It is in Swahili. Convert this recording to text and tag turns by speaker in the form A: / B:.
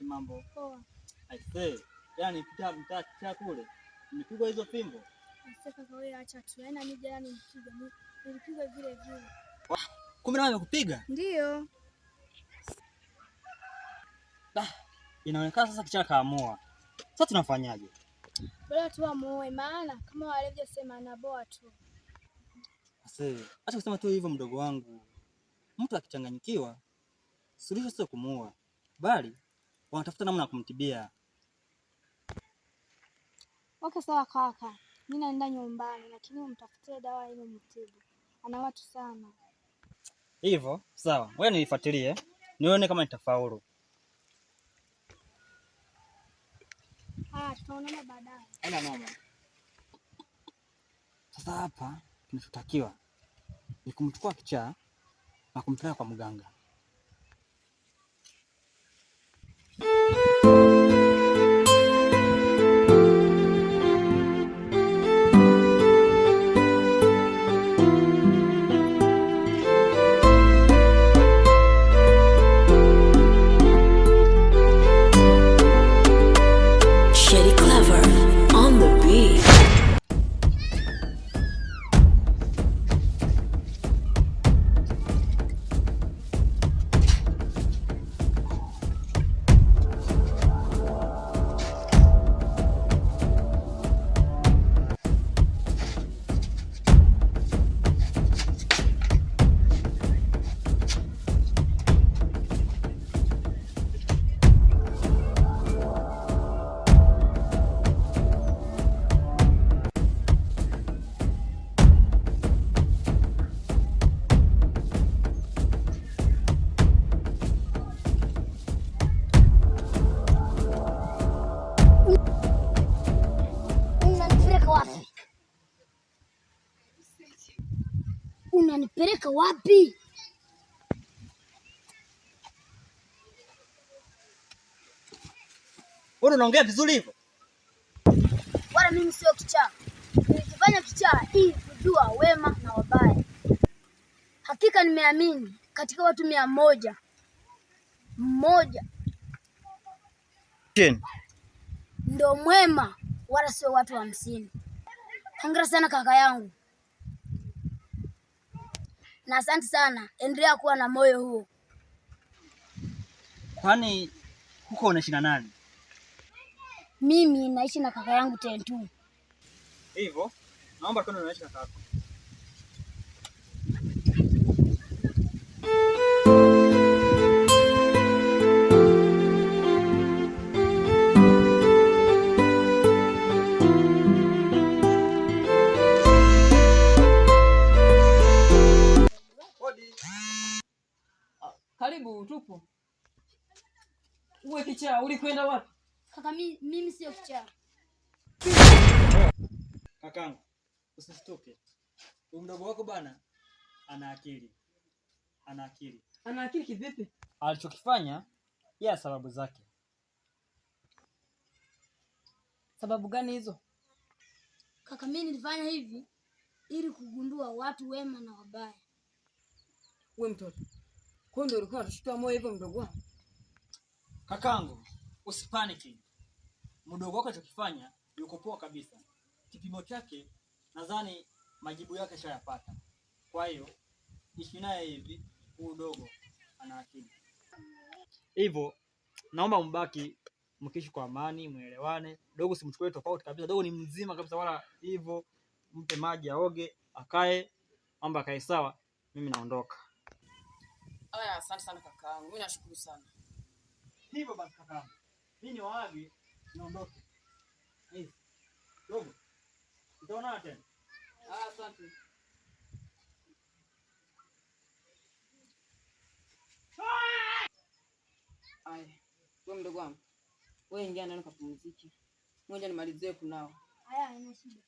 A: Mambo poa. Aisee, yani mtaa kule nimepigwa hizo fimbo.
B: Sasa kwa wewe acha tu. Yaani mimi jana nilipigwa vile vile.
A: Kumbe nawe amekupiga?
B: Ndio.
A: Inaonekana sasa kichaa kaamua. Sasa tunafanyaje?
B: Bora tu amuoe, maana kama walivyosema anaboa tu.
A: Aisee, acha kusema tu hivyo mdogo wangu. Mtu akichanganyikiwa suluhisho sio kumuoa, bali wanatafuta namna ya kumtibia.
B: Okay, sawa kaka. Mimi naenda nyumbani, lakini umtafutie dawa ile mtibu. Ana watu sana.
A: Hivyo, sawa. Wewe nifuatilie, nione kama nitafaulu.
B: Tutaonana baadaye.
A: Haina mama. Sasa hapa kinachotakiwa ni kumchukua kichaa na kumpeleka kwa mganga.
B: Unanipeleka wapi?
A: Wewe unaongea vizuri hivyo?
B: Wala mimi sio kichaa. Nilikifanya kichaa ili kujua wema na wabaya. Hakika nimeamini katika watu 100 mmoja ndio mwema, wala sio watu 50. Hongera sana kaka yangu. Na asante sana, endelea kuwa na moyo huo.
A: Kwani huko unaishi na nani?
B: Mimi naishi na kaka yangu Tentu.
A: Hivyo, naomba kwenda unaishi na kaka.
C: Karibu, tupo. Uwe kichaa, ulikwenda wapi?
B: Kaka mimi sio kichaa.
A: Kakangu, usisitoke. Mdogo wako bana ana akili. Ana akili
C: kivipi?
A: Alichokifanya ya sababu zake.
C: Sababu gani hizo?
B: Kaka mimi nilifanya hivi ili kugundua watu wema na wabaya.
C: Wewe mtoto. Kwa ndio ulikuwa unashtua moyo hivyo mdogo wangu?
A: Kakangu, usipaniki. Mdogo wako alichokifanya yuko poa kabisa. Kipimo chake nadhani majibu yake shayapata. Kwa hiyo ishi naye hivi, huyu dogo ana akili. Hivyo naomba mbaki mkiishi kwa amani, muelewane. Dogo simchukue tofauti kabisa. Dogo ni mzima kabisa, wala hivyo mpe maji aoge, akae, mambo akae sawa, mimi naondoka.
C: Aya, asante sana kakaangu. Mimi nashukuru sana.
A: Hivyo basi kakaangu, mimi niwaage niondoke. Dogo. Tutaonana tena.
C: Asante. Aya, wewe mdogo wangu. Wewe ingia ndani kapumzike. Ngoja nimalizie kunao.
B: Haya, haina shida.